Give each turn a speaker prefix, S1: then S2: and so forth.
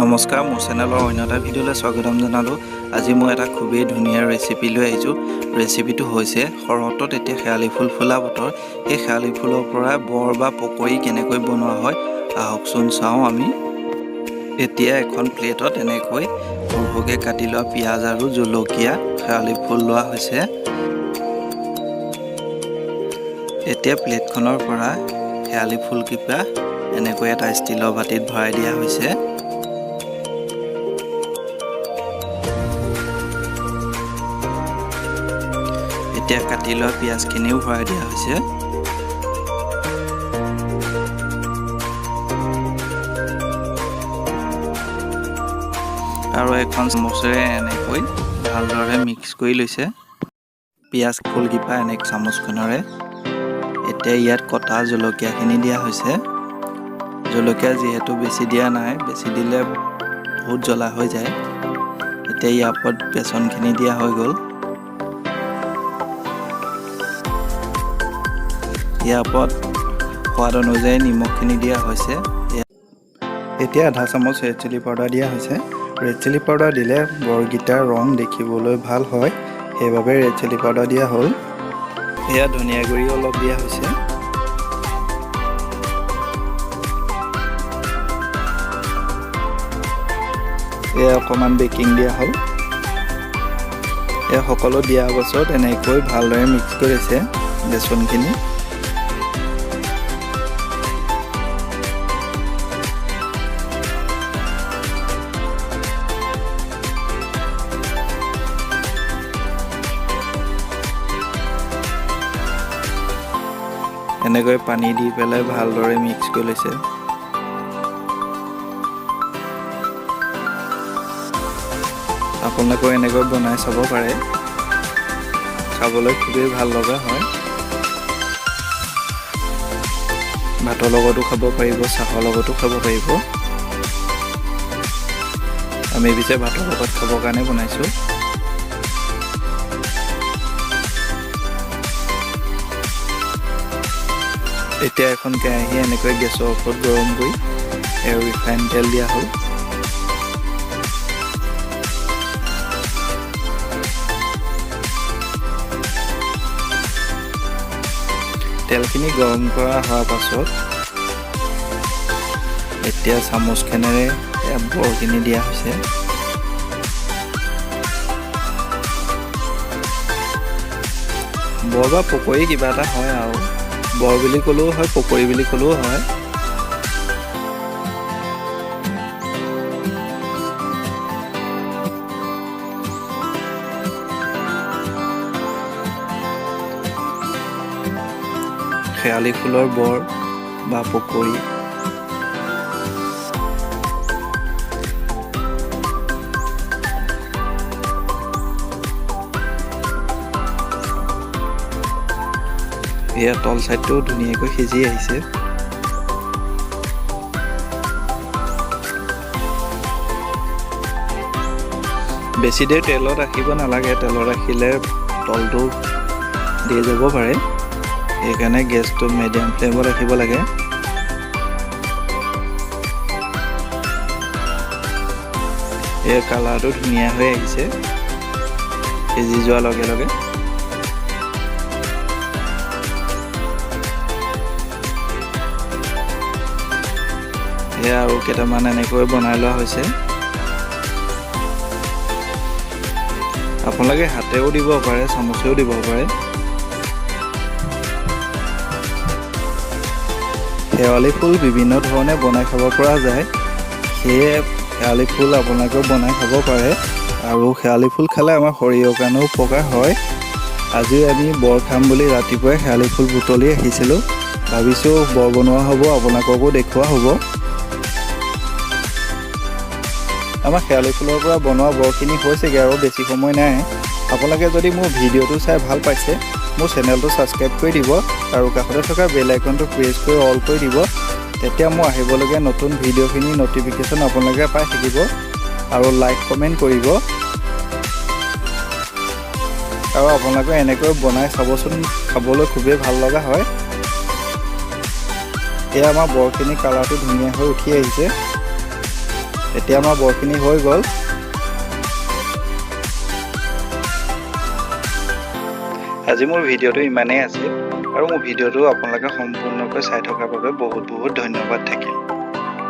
S1: নমস্কাৰ, মোৰ চেনেলৰ অন্য এটা ভিডিঅ'লৈ স্বাগতম জনালোঁ। আজি মই এটা খুবেই ধুনীয়া ৰেচিপি লৈ আহিছোঁ। ৰেচিপিটো হৈছে শৰতত এতিয়া শেৱালি ফুল ফুলা বতৰ। সেই শেৱালি ফুলৰ পৰা বৰ বা পকৰি কেনেকৈ বনোৱা হয় আহকচোন চাওঁ আমি। এতিয়া এখন প্লেটত এনেকৈ সৰু সৰুকৈ কাটি লোৱা পিঁয়াজ আৰু জলকীয়া, শেৱালি ফুল লোৱা হৈছে। এতিয়া প্লেটখনৰ পৰা শেৱালি ফুলকেইটা এনেকৈ এটা ষ্টীলৰ বাতিত ভৰাই দিয়া হৈছে। এতিয়া কাটি লোৱা পিঁয়াজখিনিও ভৰাই দিয়া হৈছে। আৰু এখন চামুচেৰে এনেকৈ ভালদৰে মিক্স কৰি লৈছে পিঁয়াজ ফুলকেইটা এনেকৈ চামুচখনেৰে। এতিয়া ইয়াত কটা জলকীয়াখিনি দিয়া হৈছে। জলকীয়া যিহেতু বেছি দিয়া নাই, বেছি দিলে বহুত জ্বলা হৈ যায়। এতিয়া ইয়াৰ ওপৰত বেচনখিনি দিয়া হৈ গ'ল। ইয়াৰ ওপৰত সোৱাদ অনুযায়ী নিমখখিনি দিয়া হৈছে। এতিয়া আধা চামুচ ৰেড চিলি পাউডাৰ দিয়া হৈছে। ৰেড চিলি পাউডাৰ দিলে বৰগীটাৰ ৰং দেখিবলৈ ভাল হয়, সেইবাবে ৰেড চিলি পাউডাৰ দিয়া হ'ল। এয়া ধনিয়া গুড়ি অলপ দিয়া হৈছে। এয়া অকণমান বেকিং দিয়া হ'ল। এয়া সকলো দিয়াৰ পাছত এনেকৈ ভালদৰে মিক্স কৰিছে বেচনখিনি। এনেকৈ পানী দি পেলাই ভালদৰে মিক্স কৰি লৈছে। আপোনালোকেও এনেকৈ বনাই চাব পাৰে, খাবলৈ খুবেই ভাল লগা হয়। ভাতৰ লগতো খাব পাৰিব, চাহৰ লগতো খাব পাৰিব। আমি পিছে ভাতৰ লগত খাবৰ কাৰণে বনাইছোঁ। এতিয়া এখন কেৰাহী এনেকৈ গেছৰ ওপৰত গৰম কৰি ৰিফাইন তেল দিয়া হ'ল। তেলখিনি গৰম কৰা হোৱাৰ পাছত এতিয়া চামুচখনেৰে বৰখিনি দিয়া হৈছে। বৰ বা পকৰি কিবা এটা হয় আৰু, বৰ বুলি ক'লেও হয়, পকৰি বুলি ক'লেও হয়। শেৱালি ফুলৰ বৰ বা পকৰি। এয়া তল চাইডটো ধুনীয়াকৈ সিজি আহিছে। বেছি দেৰি তেলত ৰাখিব নালাগে, তেলত ৰাখিলে তলটো দি যাব পাৰে। সেইকাৰণে গেছটো মিডিয়াম ফ্লেমত ৰাখিব লাগে। এই কালাৰটো ধুনীয়া হৈ আহিছে সিজি যোৱাৰ লগে লগে। এয়া আৰু কেইটামান এনেকৈ বনাই লোৱা হৈছে। আপোনালোকে হাতেও দিব পাৰে, চামুচেও দিব পাৰে। শেৱালি ফুল বিভিন্ন ধৰণে বনাই খাব পৰা যায়, সেয়ে শেৱালি ফুল আপোনালোকেও বনাই খাব পাৰে। আৰু শেৱালি ফুল খালে আমাৰ শৰীৰৰ কাৰণেও উপকাৰ হয়। আজি আমি বৰ খাম বুলি ৰাতিপুৱাই শেৱালি ফুল বুটলি ৰাখিছিলোঁ। ভাবিছোঁ বৰ বনোৱা হ'ব, আপোনালোককো দেখুওৱা হ'ব। আমাৰ শেৱালি ফুলৰ পৰা বনোৱা বৰখিনি হৈছেগৈ আৰু বেছি সময় নাই। আপোনালোকে যদি মোৰ ভিডিঅ'টো চাই ভাল পাইছে, মোৰ চেনেলটো ছাবস্ক্ৰাইব কৰি দিব আৰু কাষতে থকা বেল আইকনটো প্ৰেছ কৰি অল কৰি দিব। তেতিয়া মোৰ আহিবলগীয়া নতুন ভিডিঅ'খিনি ন'টিফিকেশ্যন আপোনালোকে পাই থাকিব। আৰু লাইক কমেণ্ট কৰিব। আৰু আপোনালোকে এনেকৈ বনাই চাবচোন, খাবলৈ খুবেই ভাল লগা হয়। এয়া আমাৰ বৰখিনি কালাৰটো ধুনীয়া হৈ উঠি আহিছে। এতিয়া আমাৰ বৰখিনি হৈ গ'ল। আজি মোৰ ভিডিঅ'টো ইমানেই আছিল আৰু মোৰ ভিডিঅ'টো আপোনালোকে সম্পূৰ্ণকৈ চাই থকাৰ বাবে বহুত বহুত ধন্যবাদ থাকিল।